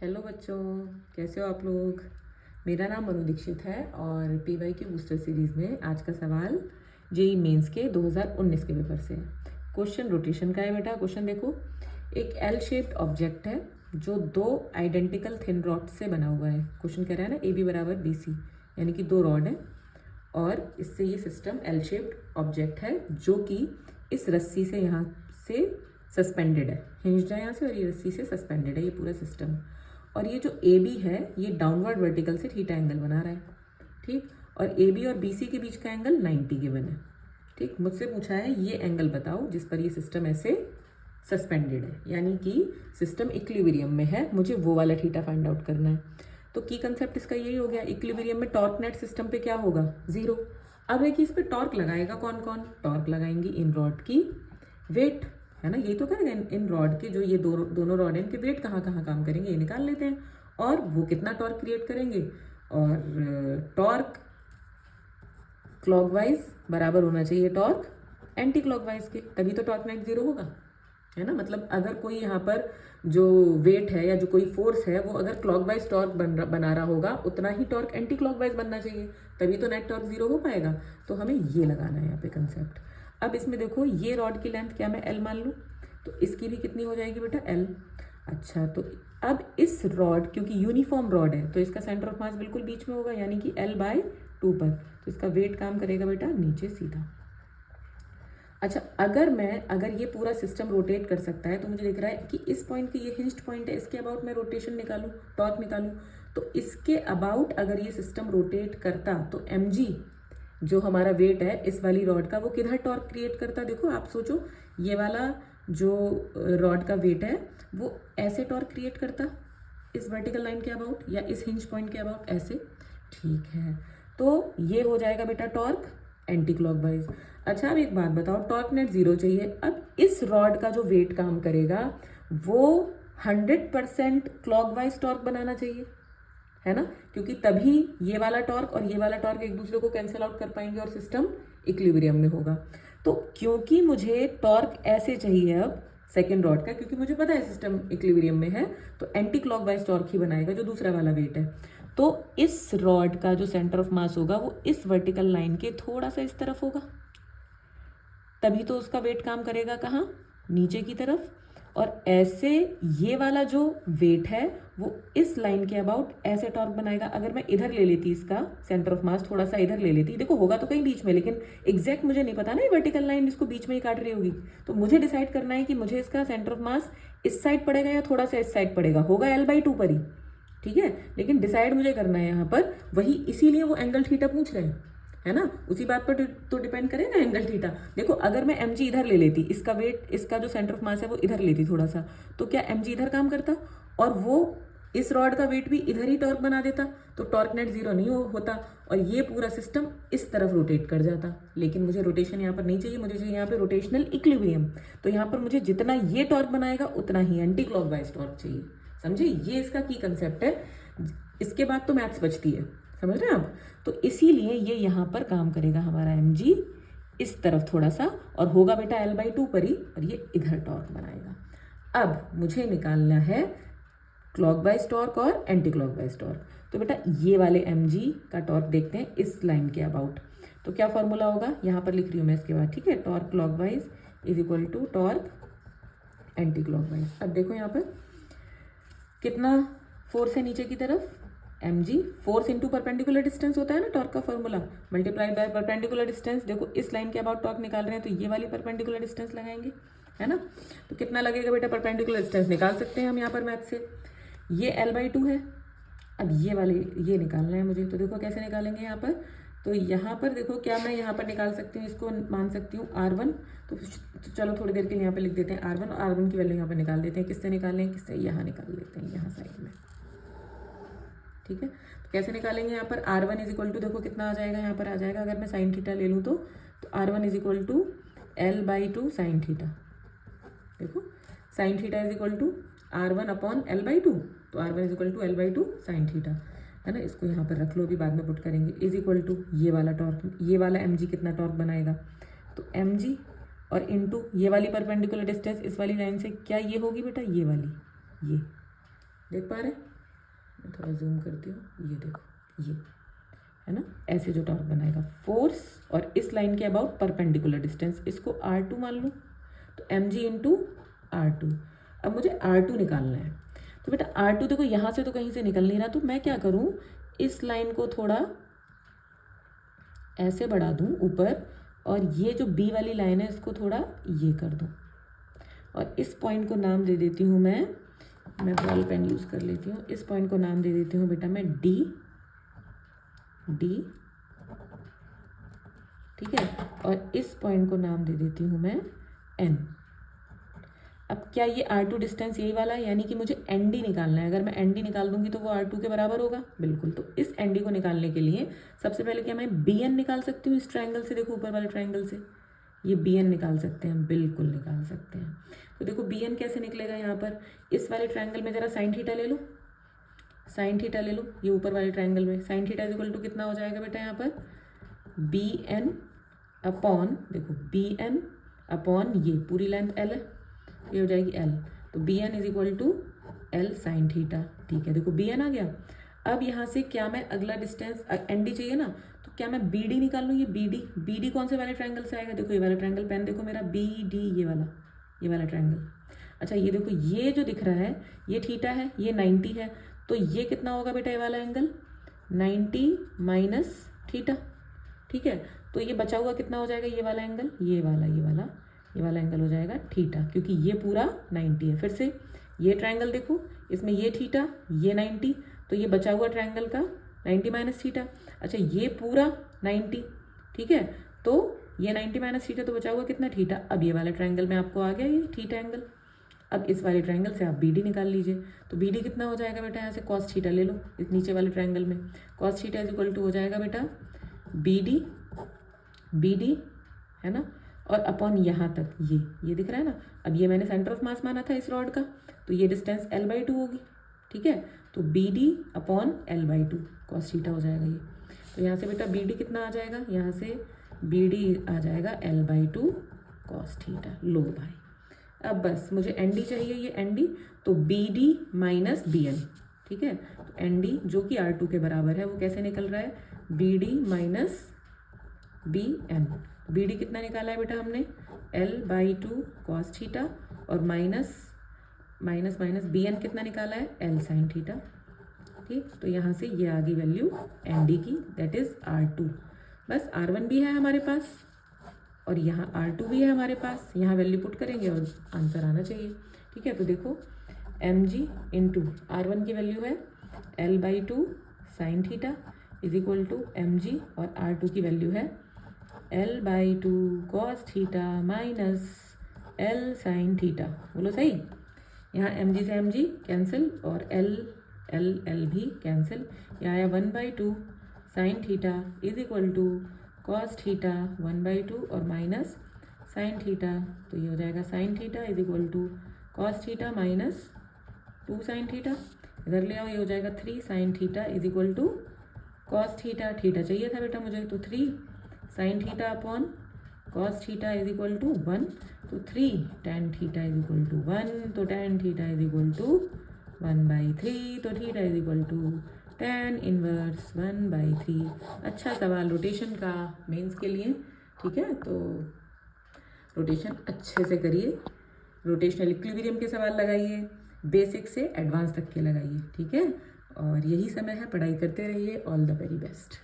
Hello बच्चों, कैसे हो आप लोग। मेरा नाम मनु दीक्षित है और पीवाई की बूस्टर सीरीज़ में आज का सवाल जेई मेंस के 2019 के पेपर से है। क्वेश्चन रोटेशन का है बेटा। क्वेश्चन देखो, एक एल शेप्ड ऑब्जेक्ट है जो दो आइडेंटिकल थिन रॉड से बना हुआ है। क्वेश्चन कह रहा है ना ए बी बराबर बी सी, यानी कि दो रॉड है और इससे ये सिस्टम एल शेप्ड ऑब्जेक्ट है जो कि इस रस्सी से यहाँ से सस्पेंडेड है, हिंज्ड है यहाँ से और ये रस्सी से सस्पेंडेड है ये पूरा सिस्टम। और ये जो ए बी है ये डाउनवर्ड वर्टिकल से थीटा एंगल बना रहा है, ठीक। और ए बी और बी सी के बीच का एंगल 90 गिवन है, ठीक। मुझसे पूछा है ये एंगल बताओ जिस पर ये सिस्टम ऐसे सस्पेंडेड है, यानी कि सिस्टम इक्विलिब्रियम में है, मुझे वो वाला थीटा फाइंड आउट करना है। तो की कंसेप्ट इसका यही हो गया, इक्विलिब्रियम में टॉर्क नेट सिस्टम पे क्या होगा, जीरो। अब है कि इस पर टॉर्क लगाएगा कौन कौन, टॉर्क लगाएंगे इन रॉड की वेट, है ना। यही तो करेंगे इन रॉड के जो ये दोनों रॉड हैं इनके वेट कहाँ कहाँ काम करेंगे ये निकाल लेते हैं। और वो कितना टॉर्क क्रिएट करेंगे, और टॉर्क क्लॉकवाइज बराबर होना चाहिए टॉर्क एंटी क्लॉकवाइज के, तभी तो टॉर्क नेट जीरो होगा, है ना। मतलब अगर कोई यहाँ पर जो वेट है या जो कोई फोर्स है वो अगर क्लॉकवाइज टॉर्क बना रहा होगा उतना ही टॉर्क एंटी क्लॉकवाइज बनना चाहिए, तभी तो नेट टॉर्क जीरो हो पाएगा। तो हमें ये लगाना है यहाँ पे कंसेप्ट। अब इसमें देखो ये रॉड की लेंथ क्या मैं एल मान लूँ, तो इसकी भी कितनी हो जाएगी बेटा एल। अच्छा, तो अब इस रॉड, क्योंकि यूनिफॉर्म रॉड है तो इसका सेंटर ऑफ मास बिल्कुल बीच में होगा, यानी कि L/2 पर, तो इसका वेट काम करेगा बेटा नीचे सीधा। अच्छा, अगर ये पूरा सिस्टम रोटेट कर सकता है तो मुझे दिख रहा है कि इस पॉइंट के ये हिंज्ड पॉइंट है, इसके अबाउट मैं रोटेशन निकालूं, टॉर्क निकालूं, तो इसके अबाउट अगर ये सिस्टम रोटेट करता तो mg जो हमारा वेट है इस वाली रॉड का वो किधर टॉर्क क्रिएट करता। देखो आप सोचो, ये वाला जो रॉड का वेट है वो ऐसे टॉर्क क्रिएट करता इस वर्टिकल लाइन के अबाउट या इस हिंज पॉइंट के अबाउट ऐसे, ठीक है। तो ये हो जाएगा बेटा टॉर्क एंटी क्लॉकवाइज। अच्छा, अब एक बात बताओ, टॉर्क नेट जीरो चाहिए। अब इस रॉड का जो वेट काम करेगा वो 100% क्लॉकवाइज टॉर्क बनाना चाहिए, है ना, क्योंकि तभी ये वाला टॉर्क और ये वाला टॉर्क एक दूसरे को कैंसिल आउट कर पाएंगे और सिस्टम इक्विलिब्रियम में होगा। तो क्योंकि मुझे टॉर्क ऐसे चाहिए अब सेकेंड रॉड का, क्योंकि मुझे पता है सिस्टम इक्विलिब्रियम में है, तो एंटी क्लॉकवाइज टॉर्क ही बनाएगा जो दूसरा वाला वेट है। तो इस रॉड का जो सेंटर ऑफ मास होगा वो इस वर्टिकल लाइन के थोड़ा सा इस तरफ होगा, तभी तो उसका वेट काम करेगा कहाँ, नीचे की तरफ। और ऐसे ये वाला जो वेट है वो इस लाइन के अबाउट ऐसे टॉर्क बनाएगा। अगर मैं इधर ले लेती इसका सेंटर ऑफ मास थोड़ा सा इधर ले लेती, देखो होगा तो कहीं बीच में, लेकिन एग्जैक्ट मुझे नहीं पता ना, ये वर्टिकल लाइन इसको बीच में ही काट रही होगी, तो मुझे डिसाइड करना है कि मुझे इसका सेंटर ऑफ मास इस साइड पड़ेगा या थोड़ा सा इस साइड पड़ेगा, होगा L/2 पर ही, ठीक है। लेकिन डिसाइड मुझे करना है यहाँ पर वही, इसीलिए वो एंगल थीटा पूछ रहे हैं, है ना, उसी बात पर तो डिपेंड करेगा एंगल थीटा। देखो अगर मैं mg इधर ले लेती, इसका वेट, इसका जो सेंटर ऑफ मास है वो इधर लेती थोड़ा सा, तो क्या mg इधर काम करता और वो इस रॉड का वेट भी इधर ही टॉर्क बना देता, तो टॉर्क नेट जीरो नहीं होता और ये पूरा सिस्टम इस तरफ रोटेट कर जाता। लेकिन मुझे रोटेशन यहाँ पर नहीं चाहिए, मुझे चाहिए यहाँ पे रोटेशनल इक्विलिब्रियम। तो यहाँ पर मुझे जितना ये टॉर्क बनाएगा उतना ही एंटी क्लॉकवाइज टॉर्क चाहिए, समझे। ये इसका की कंसेप्ट है। इसके बाद तो मैथ्स बचती है, समझ रहे हैं आप। तो इसीलिए ये यहाँ पर काम करेगा हमारा mg इस तरफ थोड़ा सा, और होगा बेटा L/2 पर ही, और ये इधर टॉर्क बनाएगा। अब मुझे निकालना है क्लॉकवाइज टॉर्क और एंटी क्लॉकवाइज टॉर्क। तो बेटा ये वाले mg का टॉर्क देखते हैं इस लाइन के अबाउट, तो क्या फॉर्मूला होगा, यहाँ पर लिख रही हूँ मैं इसके बाद, ठीक है। Torque clockwise is equal to torque anti clockwise. अब देखो यहाँ पर कितना फोर्स है नीचे की तरफ, mg, force into perpendicular distance होता है ना टॉर्क का formula, multiplied by perpendicular distance. देखो इस लाइन के अबाउट टॉर्क निकाल रहे हैं तो ये वाली परपेंडिकुलर डिस्टेंस लगाएंगे, है ना। तो कितना लगेगा बेटा, परपेंडिकुलर डिस्टेंस निकाल सकते हैं हम यहाँ पर मैथ से, ये L/2 है। अब ये वाले ये निकालना है मुझे, तो देखो कैसे निकालेंगे यहाँ पर। तो यहाँ पर देखो क्या मैं यहाँ पर निकाल सकती हूँ, इसको मान सकती हूँ R1, तो चलो थोड़ी देर के लिए यहाँ पे लिख देते हैं R1, और R1 की वैल्यू यहाँ पर निकाल देते हैं। किससे निकालें, किससे, यहाँ निकाल लेते हैं, यहाँ साइड में, ठीक है। तो कैसे निकालेंगे यहाँ पर, R1 इज इक्वल टू, देखो कितना आ जाएगा यहाँ पर, आ जाएगा अगर मैं साइन थीटा ले लूँ तो R1 is equal to L/2 sine theta. देखो sine theta is equal to R1/L/2, तो R1 is equal to L/2 sine theta, है ना। इसको यहाँ पर रख लो, अभी बाद में पुट करेंगे, इज इक्वल टू ये वाला टॉर्क, ये वाला mg कितना टॉर्क बनाएगा, तो mg और इनटू ये वाली परपेंडिकुलर डिस्टेंस इस वाली लाइन से क्या ये होगी बेटा, ये वाली, ये देख पा रहे हैं। मैं थोड़ा जूम करती हूँ, ये देखो ये है ना, ऐसे जो टॉर्क बनाएगा फोर्स और इस लाइन के अबाउट परपेंडिकुलर डिस्टेंस, इसको R2 मान लो, तो mg इंटू R2। अब मुझे R2 निकालना है, तो बेटा R2 देखो यहाँ से तो कहीं से निकल नहीं रहा, तो मैं क्या करूँ, इस लाइन को थोड़ा ऐसे बढ़ा दूँ ऊपर, और ये जो B वाली लाइन है इसको थोड़ा ये कर दूँ, और इस पॉइंट को नाम दे देती हूँ मैं बॉल पेन यूज़ कर लेती हूँ, इस पॉइंट को नाम दे देती हूँ बेटा मैं D, ठीक है, और इस पॉइंट को नाम दे देती हूँ मैं N। अब क्या ये R2 डिस्टेंस यही वाला है, यानी कि मुझे ND निकालना है। अगर मैं ND निकाल दूंगी तो वो R2 के बराबर होगा, बिल्कुल। तो इस ND को निकालने के लिए सबसे पहले क्या मैं BN निकाल सकती हूँ इस ट्रायंगल से, देखो ऊपर वाले ट्रायंगल से ये BN निकाल सकते हैं, बिल्कुल निकाल सकते हैं। तो देखो BN कैसे निकलेगा, यहाँ पर इस वाले ट्रायंगल में ज़रा साइन थीटा ले लो, साइन थीटा ले लो, ये ऊपर वाले ट्रायंगल में sine theta is equal to कितना हो जाएगा बेटा, यहाँ पर BN अपॉन, देखो BN अपॉन ये पूरी लेंथ L है, ये हो जाएगी L, तो BN is equal to L sine theta, ठीक है। देखो BN आ गया। अब यहाँ से क्या मैं अगला डिस्टेंस ND चाहिए ना, तो क्या मैं BD निकाल लूँ, ये BD कौन से वाले ट्रायंगल से आएगा, देखो ये वाला ट्रायंगल, पेन देखो मेरा BD, ये वाला ट्रायंगल। अच्छा ये देखो ये जो दिख रहा है ये थीटा है, ये 90 है, तो ये कितना होगा बेटा, ये वाला एंगल 90 माइनस थीटा, ठीक है। तो ये बचा हुआ कितना हो जाएगा, ये वाला एंगल, ये वाला एंगल हो जाएगा थीटा, क्योंकि ये पूरा 90 है। फिर से ये ट्रायंगल देखो, इसमें ये थीटा, ये 90, तो ये बचा हुआ ट्रायंगल का 90 माइनस थीटा। अच्छा ये पूरा 90, ठीक है, तो ये 90 माइनस थीटा, तो बचा हुआ कितना थीटा। अब ये वाले ट्रायंगल में आपको आ गया ये थीटा एंगल। अब इस वाले ट्रायंगल से आप BD निकाल लीजिए, तो BD कितना हो जाएगा बेटा, यहाँ से कॉस थीटा ले लो, इस नीचे वाले ट्रायंगल में cos theta is equal to हो जाएगा बेटा BD है ना, और अपॉन यहाँ तक ये दिख रहा है ना। अब ये मैंने सेंटर ऑफ मास माना था इस रॉड का, तो ये डिस्टेंस L/2 होगी, ठीक है। तो BD upon L/2 cos theta हो जाएगा ये। तो यहाँ से बेटा BD कितना आ जाएगा, यहाँ से BD आ जाएगा L/2 कॉस थीटा। लो भाई, अब बस मुझे ND चाहिए, ये ND, तो BD माइनस BN, ठीक है। तो ND जो कि R2 के बराबर है वो कैसे निकल रहा है, BD माइनस BN। BD कितना निकाला है बेटा हमने, L/2 कॉस थीटा, और माइनस BN कितना निकाला है, L साइन थीटा, ठीक। तो यहाँ से ये आ गई वैल्यू ND की, दैट इज R2। बस R1 भी है हमारे पास और यहाँ R2 भी है हमारे पास, यहाँ वैल्यू पुट करेंगे और आंसर आना चाहिए, ठीक है। तो देखो mg इंटू R1 की वैल्यू है L/2 sine theta is equal to mg, और R2 की वैल्यू है L/2 cos theta minus L sine theta. बोलो सही, यहाँ mg से mg कैंसिल और L भी कैंसिल, यहाँ आया 1/2 sine theta is equal to cos theta 1/2 और माइनस साइन थीटा, तो ये हो जाएगा sine theta is equal to cos theta minus 2 sine theta. इधर ले आओ, ये हो जाएगा 3 sine theta is equal to cos theta, theta चाहिए था बेटा मुझे, तो 3 sine theta upon cos theta is equal to 1, तो 3 tan theta is equal to 1, तो tan theta is equal to 1/3, तो theta is equal to tan inverse 1/3। अच्छा सवाल रोटेशन का मेंस के लिए, ठीक है। तो रोटेशन अच्छे से करिए, रोटेशनल इक्विलिब्रियम के सवाल लगाइए, बेसिक से एडवांस तक के लगाइए, ठीक है। और यही समय है, पढ़ाई करते रहिए। All the very best.